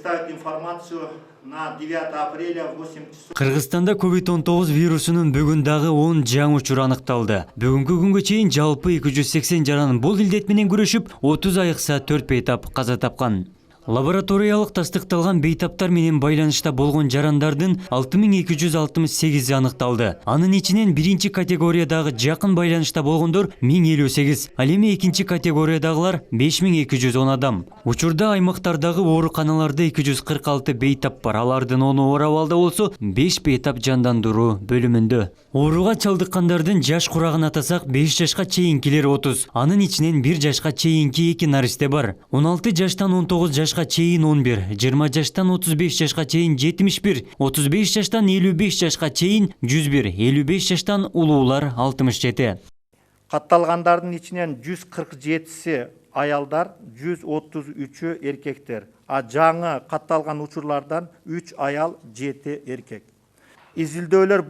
Ставить информацию на 9 апреля 8 часов. Кыргызстанда COVID-19 вирусунун бүгүн дагы 10 жаңы учуру аныкталды. Бүгүнкү күнгө чейин жалпы 280 жаран бул илдет менен күрөшүп, 30 айыкса 4 бейтап каза тапкан. Лабораториялык тастыкталган бейтаптар менен байланышта болгон жарандардын 6268 аныкталды. Анын ичинен биринчи категориядагы жакын байланышта болгондор 1058, ал эми экинчи категориядагылар 5210 адам. Учурда аймактардагы ооруканаларда 246 бейтап бар. Алардын 10 оор абалда болсо 5 бейтап жандандыруу бөлүмүндө. Ооруга чалдыккандардын жаш курагын атасак 5 жашка чейинкилер 30, анын ичинен 1 жашка чейинки 2 наристе бар. 16 жаштан 19 жашка чейин 11, 20 жаштан 35 жашка чейин 71, 35 жаштан 55 жашка чейин 101, 55 жаштан улуулар 67. Катталгандардын ичинен 147си аялдар, 133ü эркектер. А жаңы катталган учурлардан 3 аял, 7 эркек. Изилдөөлөр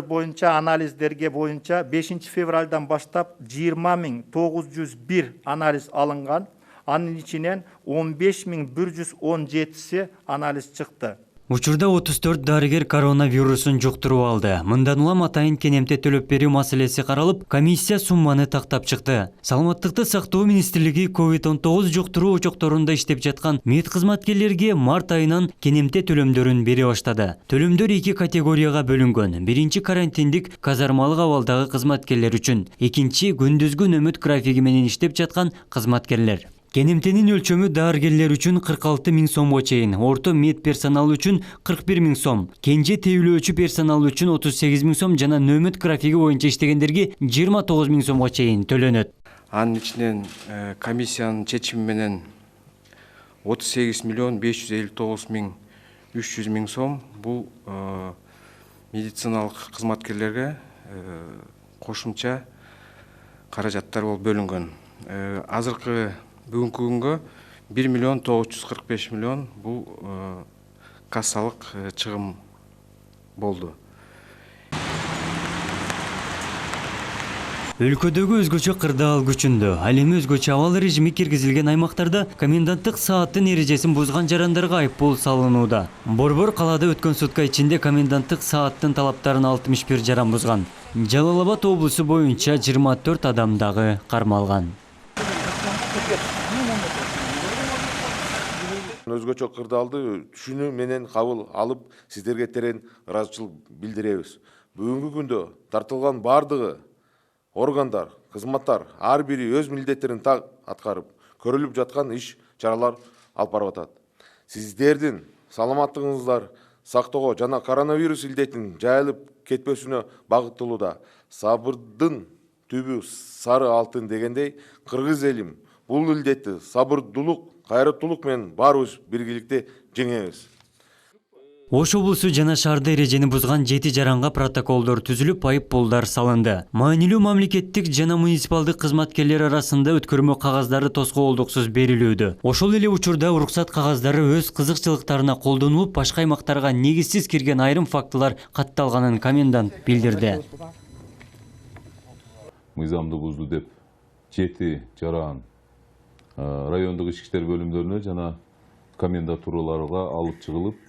боюнча анализдерге боюнча 5 февралдан баштап 20.901 анализ алынган. Анын ичинен 15.117си анализ чыкты. Учурда 34 дарыгер коронавирусун жуктуруп алды. Мындан улам атайын кенемте төлөп берүү маселеси каралып, комиссия сумманы тактап чыкты. Саламаттыкты сактоо министрлиги COVID-19 жуктуруу очокторунда иштеп жаткан мед кызматкерлерге март айынан кенемте төлөмдөрүн бере баштады. Төлөмдөр 2 категорияга бөлүнгөн. Биринчи карантиндик казармалык абалдагы кызматкерлер үчүн, экинчи күндүзгү нөмөт графиги менен иштеп жаткан кызматкерлер. Кенемтенин өлчөмү дарыгерлер үчүн 46 000 сомго чейин, орто мед персонал үчүн 41 000 сом, кенже тейлөөчү персонал үчүн 38 000 сом жана нөмөт графиги боюнча иштегендерге 29 000 сомго чейин төлөнөт. Анын ичинен комиссиянын чечими менен 38.559.300 сом бул медициналык кызматкерлерге кошумча каражаттар болуп бөлүнгөн. Азыркы бүгүнкү күнгө 1.945.000.000 бул кассалык чыгым болду. Өлкөдөгү өзгөчө кырдаал күчүндө. Ал эми өзгөчө абал режими киргизилген аймактарда коменданттык сааттын эрежесин бузган жарандарга айыппул салынууда. Борбор калаада өткөн сутка ичинде коменданттык сааттын талаптарын 61 жаран бузган. Жалал Абад облусу боюнча 24 адам дагы кармалган. Өзгөчө кырдаалды түшүнүү менен кабыл алып, сиздерге терең ыраазычылык билдиребиз. Бүгүнкү күндө тартылган бардыгы органдар, кызматтар ар бири өз милдеттерин так аткарып, көрүлүп жаткан иш чаралар алып барып атат. Сиздердин саламаттыгыңыздар сактоого жана коронавирус илдетин жайылып кетпесине багытталууда. Сабырдын түбү сары алтын дегендей, кыргыз элим бул илдетти сабырдуулук, кайраттуулук менен баарыбыз биргеликте жеңебиз. Ош облусу жана шаарда эрежени бузган 7 жаранга протоколдор түзүлүп, айыппулдар салынды. Маанилүү мамлекеттик жана муниципалдык кызматкерлер арасында өткөрмө кагаздары тоскоолдуксуз берилүүдө. Ошол эле учурда уруксат кагаздары өз кызыкчылыктарына колдонулуп, башка аймактарга негизсиз кирген айрым фактылар катталганын комендант билдирди. Мыйзамды бузду деп 7 жаран райондук ички иштер бөлүмдөрүнө жана комендатураларга алып чыгылып,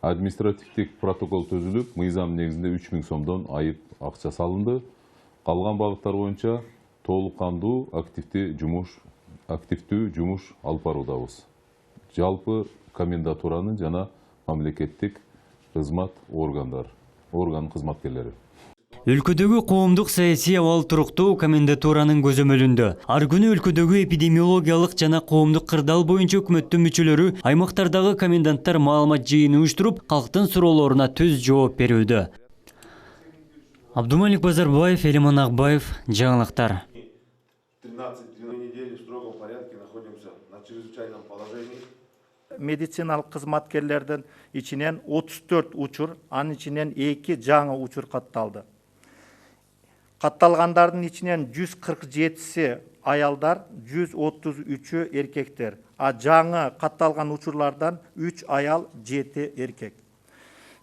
административдик протокол түзүлүп, мыйзам негизинде 3000 сомдон айып акча салынды. Калган багыттар боюнча толук кандуу активдүү жумуш алып баруудабыз. Жалпы комендатуранын жана мамлекеттик кызмат орган кызматкерлери. Өлкөдөгү коомдук саясий абал туруктуу комендатуранын көзөмөлүндө. Ар күнү өлкөдөгү эпидемиологиялык жана коомдук кырдаал боюнча өкмөттүн мүчөлөрү аймактардагы коменданттар маалымат жыйынын уюштуруп, калктын суроолоруна түз жооп берүүдө. Абдумалик Базарбаев, Элиман Акбаев, жаңылыктар. 13 недели в строгом порядке находимся на чрезвычайном положении. Медициналык кызматкерлердин ичинен 34 учур, анын ичинен 2 жаңы учур катталды. Катталгандардын ичинен 147си аялдар, 133ü эркектер. А жаңы катталган учурлардан 3 аял, 7 эркек.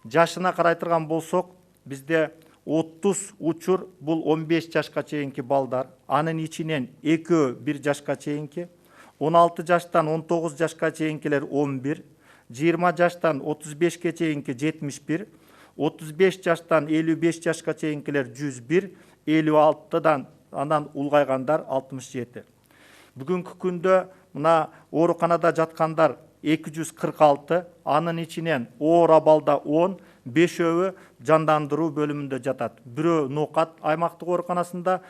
Жашына карайтырган болсок, бизде 30 учур бул 15 жашка чейинки балдар, анын ичинен 2 1 жашка чейинки, 16 жаштан 19 жашка чейинкилер 11, 20 жаштан 35-ке чейинки 71, 35 жаштан 55 жашка чейинкилер 101, 56-дан андан улгайгандар 67. Бүгүнкү күндө мына ооруканада жаткандар 246, анын ичинен оор абалда 10, 5-өө жандандыруу бөлүмүндө жатат. Бирөө Ноокат аймактык ооруканасында,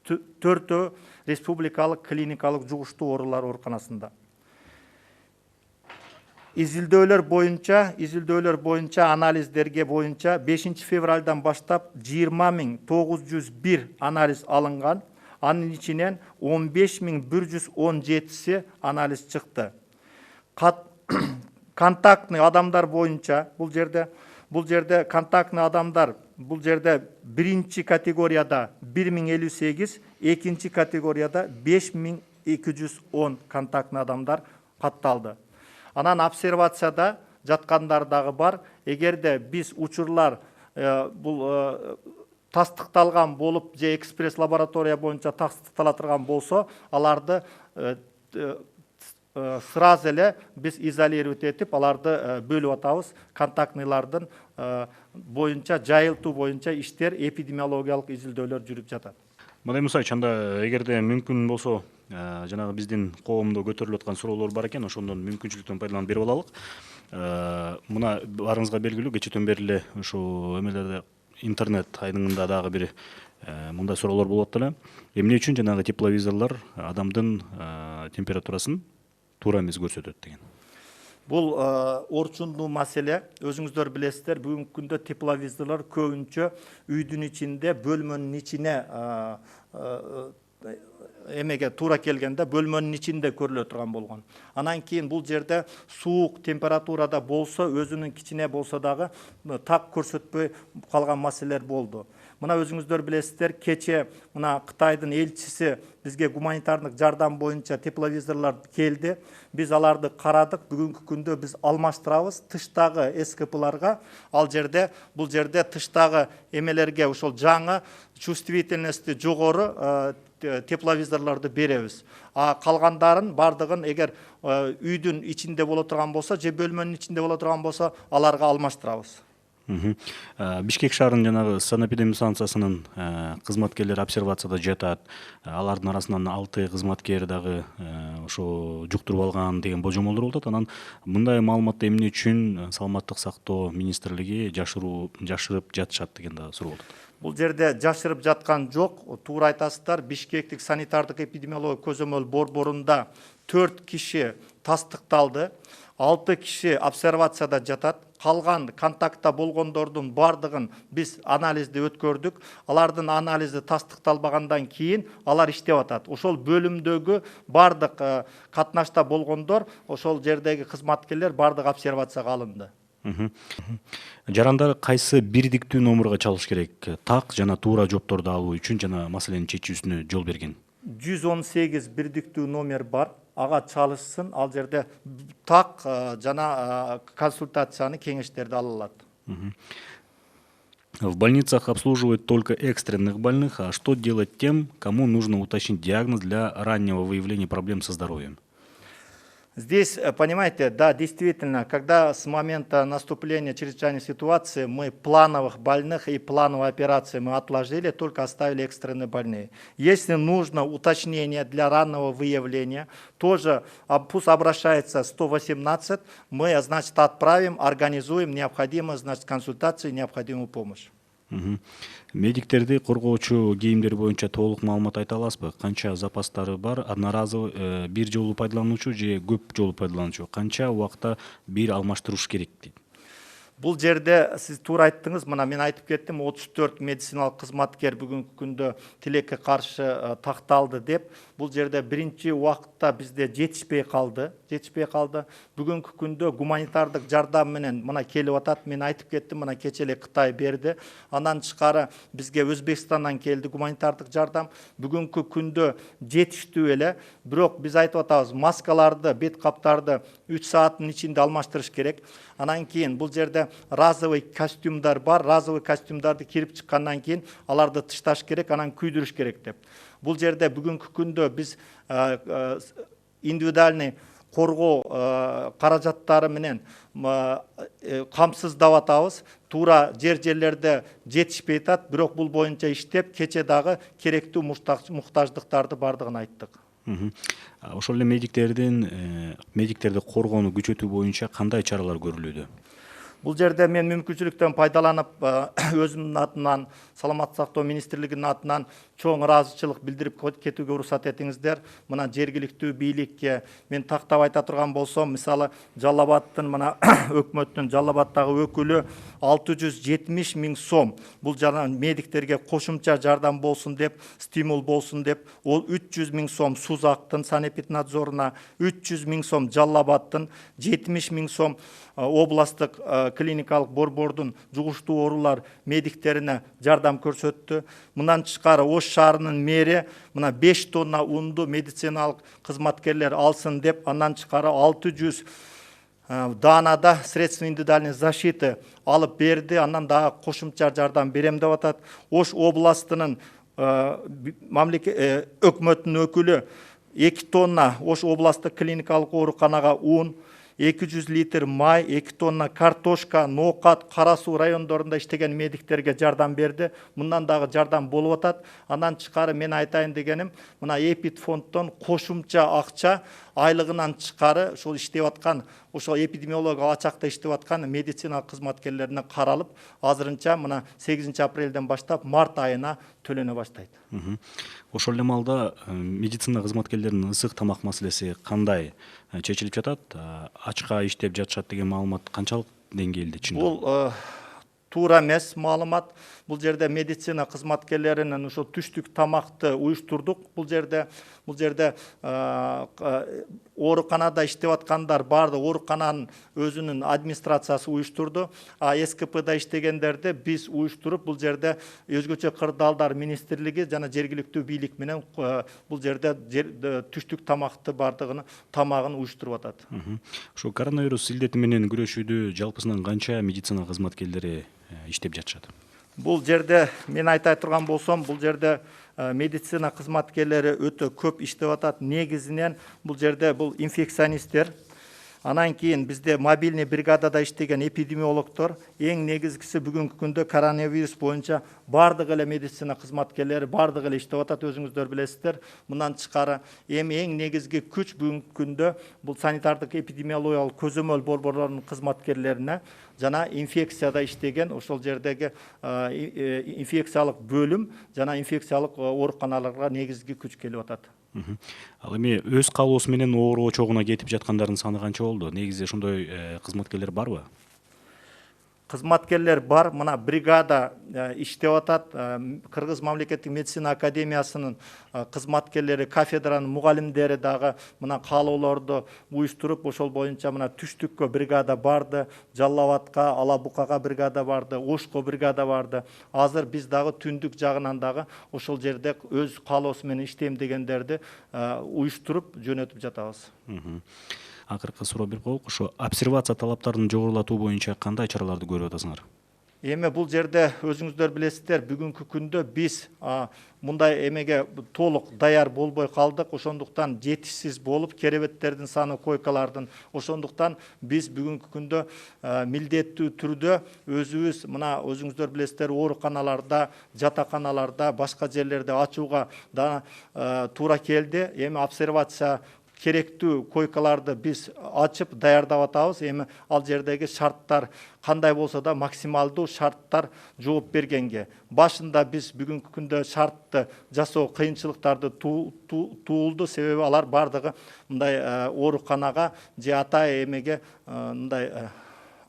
4-өө республикалык клиникалык жугуштуу оорулар ооруканасында. Изилдөөлөр боюнча анализдерге боюнча 5 февралдан баштап 20.901 анализ алынган. Анын ичинен 15.117 анализ чыкты. Контактный адамдар боюнча бул жерде контактный адамдар бул жерде биринчи категорияда 1058, экинчи категорияда 5210 контактный адамдар катталды. Анан обсервацияда жаткандар дагы бар. Эгерде биз учурлар бул тастыкталган болуп же экспресс лаборатория боюнча тастыктала турган болсо, аларды сразу эле биз изолировать этип, аларды бөлүп атабыз. Контактныйлардын боюнча, жайылтуу боюнча иштер, эпидемиологиялык изилдөөлөр жүрүп жатат. Мадай Мусаевич, анда эгерде мүмкүн болсо, жанагы биздин коомдо көтөрүлүп аткан суроолор бар экен, ошондон мүмкүнчүлүктөн пайдаланып берип алалык. Мына барыңызга белгилүү, кечэтен бери эле ушу эмелерде интернет айдыңында дагы бир мындай суроолор болуп атты. Эмне үчүн жанагы тепловизорлор адамдын температурасын туура эмес көрсөтөт деген. Бул орчундуу маселе. Өзүңүздөр билесиздер, бүгүнкү күндө тепловизорлор көбүнчө үйдүн ичинде, бөлмөнүн ичине эмеге туура келгенде бөлмөнүн ичинде көрүлө турган болгон. Анан кийин бул жерде суук температурада болсо, өзүнүн кичине болсо дагы так көрсөтпөй калган маселелер болду. Мына өзүңүздөр билесиздер, кече мына Кытайдын элчиси бизге гуманитардык жардам боюнча тепловизорлор келди. Биз аларды карадык. Бүгүнкү күндө биз алмаштырабыз тыштагы СКПларга. Бул жерде тыштагы эмелерге ошол жаңы чувствительности жогору тепловизорлорду беребиз. Калгандарын бардыгын эгер үйдүн ичинде боло турган болсо же бөлмөнүн ичинде боло турган болсо, аларга алмаштырабыз. Бишкек шаарынын жанагы санэпидемия станциясынын кызматкерлери обсервацияда жатат. Алардын арасынан 6 кызматкер дагы ошо жуктуруп алган деген божомолдор болуп атат. Анан мындай маалыматты эмне үчүн Саламаттык сактоо министрлиги жашырып жатышат деген да суроо болуп атат. Бул жерде жашырып жаткан жок. Туура айтасыздар. Бишкектик санитардык эпидемиология көзөмөл борборунда 4 киши тастыкталды. 6 киши обсервацияда жатат. Калган контактта болгондордун бардыгын биз анализди өткөрдүк. Алардын анализи тастыкталбагандан кийин алар иштеп атат. Ошол бөлүмдөгү бардык катнашта болгондор, ошол жердеги кызматкерлер бардык обсервацияга алынды. Жарандар кайсы бирдиктүү номурга чалыш керек? Так жана туура жоопторду алуу үчүн жана маселенин чечүүсүнө жол берген. 118 бирдиктүү номер бар. Ага чалышсын, ал жерде так жана консультацияны, кеңештерди ала алат. В больницах обслуживают только экстренных больных, а что делать тем, кому нужно уточнить диагноз для раннего выявления проблем со здоровьем? Здесь, понимаете, да, действительно, когда с момента наступления чрезвычайной ситуации мы плановых больных и плановые операции мы отложили, только оставили экстренные больные. Если нужно уточнение для раннего выявления, тоже пусть обращается 118, мы, значит, отправим, организуем необходимую, значит, консультацию и необходимую помощь. Медиктерди коргоочу кийимдер боюнча толук маалымат айта аласызбы? Канча запастары бар? Одноразовый бир жолу пайдалануучу же көп жолу пайдалануучу? Канча убакта бир алмаштырыш керек дейт? Бул жерде сиз туура айттыңыз. Мына мен айтып кеттим, 34 медициналык кызматкер бүгүнкү күндө тилекке каршы такталды деп. Бул жерде биринчи убакытта бизде жетишпей калды. Бүгүнкү күндө гуманитардык жардам менен мына келип атат. Мен айтып кеттим, мына кече эле Кытай берди. Андан тышкары бизге Өзбекстандан келди гуманитардык жардам. Бүгүнкү күндө жетиштүү эле. Бирок биз айтып атабыз, маскаларды, бет каптарды 3 сааттын ичинде алмаштырыш керек. Анан кийин бул жерде разовый костюмдар бар. Разовый костюмдарды кирип чыккандан кийин аларды тышташ керек, анан күйдүрүш керек деп. Бул жерде бүгүнкү күндө биз индивидуальный коргоо каражаттары менен камсыздап атабыз. Туура жерлерде жетишпей атат, бирок бул боюнча иштеп, кече дагы керектүү муктаждыктарды бардыгын айттык. Ошол эле медиктерди коргоону күчөтүү боюнча кандай чаралар көрүлүүдө? Бул жерде мен мүмкүнчүлүктөн пайдаланып өзүмдүн атынан, Саламаттык сактоо министрлигинин атынан чоң ыраазычылык билдирип кетүүгө уруксат этиңиздер. Мына жергиликтүү бийликке мен тактап айта турган болсом, мисалы Жалал Абадтын мына өкмөттүн Жалал Абадтагы өкүлү 670 000 сом бул жана медиктерге кошумча жардам болсун деп, стимул болсун деп, ол 300 000 сом Сузактын санэпиднадзоруна, 300 000 сом Жалал Абадтын, 70 000 сом областтык клиникалык борбордун жугуштуу оорулар медиктерине жардам көрсөттү. Мындан тышкары Ош шаарынын мэри мына 5 тонна унду медициналык кызматкерлер алсын деп, андан тышкары 600 даанада средства индивидуальной защиты алып берди. Андан дагы кошумча жардам берем деп атат. Ош областынын өкмөттүн өкүлү 2 тонна Ош областтык клиникалык ооруканага ун, 200 литр май, 2 тонна картошка, ноокат, кара суу райондорунда иштеген медиктерге жардам берди. Мындан дагы жардам болуп атат. Андан тышкары мен айтайын дегеним, мына Эпид фонддон кошумча акча айлыгынан тышкары ошол иштеп аткан, ошол эпидемиологиялык ачакта иштеп аткан медицина кызматкерлерине каралып, азырынча мына 8 апрелден баштап март айына төлөнө баштайт. Ошол эле маалда медицина кызматкерлеринин ысык тамак маселеси кандай чечилип жатат? Ачка иштеп жатышат деген маалымат канчалык деңгээлде чын? Бул туура эмес маалымат. Бул жерде медицина кызматкерлеринин ошо түштүк тамакты уюштурдук. Бул жерде ооруканада иштеп аткандар барды, оорукананын өзүнүн администрациясы уюштурду. А СКПда иштегендерди биз уюштуруп, бул жерде өзгөчө кырдаалдар министрлиги жана жергиликтүү бийлик менен бул жерде түштүк тамакты бардыгын тамагын уюштуруп атат. Ошо коронавирус илдети менен күрөшүүдө жалпысынан канча медицина кызматкерлери иштеп жатышат? Бул жерде мен айта турган болсом, бул жерде медицина кызматкерлери өтө көп иштеп атат. Негизинен бул жерде бул инфекционисттер, анан кийин бизде мобильный бригадада иштеген эпидемиологдор, эң негизгиси бүгүнкү күндө коронавирус боюнча бардык эле медицина кызматкерлери бардык эле иштеп атат, өзүңүздөр билесиздер. Мындан тышкары эң негизги күч бүгүнкү күндө бул санитардык эпидемиологиялык көзөмөл борборлорунун кызматкерлерине жана инфекцияда иштеген ошол жердеги инфекциялык бөлүм жана инфекциялык ооруканаларга негизги күч келип атат. Ал эми өз каалоосу менен оору очогуна кетип жаткандардын саны канча болду? Негизи ошондой кызматкерлер барбы? Кызматкерлер бар, мына бригада иштеп атат. Кыргыз мамлекеттик медицина академиясынын кызматкерлери, кафедранын мугалимдери дагы мына каалоолорду уюштуруп, ошол боюнча мына түштүккө бригада барды, Жалал Абадка, Ала Букага бригада барды, Ошко бригада барды. Азыр биз дагы түндүк жагынан дагы ошол жерде өз каалоосу менен иштейм дегендерди уюштуруп жөнөтүп жатабыз. Акыркы суроо берип коелук, ошо обсервация талаптарын жогорулатуу боюнча кандай чараларды көрүп атасыңар? Эми бул жерде өзүңүздөр билесиздер, бүгүнкү күндө биз мындай эмеге толук даяр болбой калдык. Ошондуктан жетишсиз болуп, керебеттердин саны, койкалардын. Ошондуктан биз бүгүнкү күндө милдеттүү түрдө өзүбүз мына өзүңүздөр билесиздер, ооруканаларда, жатаканаларда, башка жерлерде ачууга да туура келди. Эми обсервация керектүү койкаларды биз ачып даярдап атабыз. Эми ал жердеги шарттар кандай болсо да максималдуу шарттар жооп бергенге. Башында биз бүгүнкү күндө шартты жасоо кыйынчылыктарды туулду, себеби алар бардыгы мындай ооруканага же ата эмеге мындай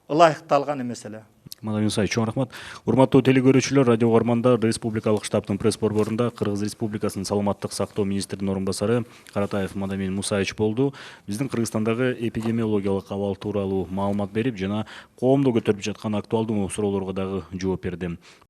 ылайыкталган эмес эле. Мадамин Мусаевич, чоң рахмат. Урматтуу телекөрүүчүлөр, радио угармандар, Республикалык штабтын пресс борборунда Кыргыз Республикасынын саламаттык сактоо министринин орун басары Каратаев Мадамин Мусаевич болду. Биздин Кыргызстандагы эпидемиологиялык абал тууралуу маалымат берип жана коомдо көтөрүлүп жаткан актуалдуу суроолорго дагы жооп берди.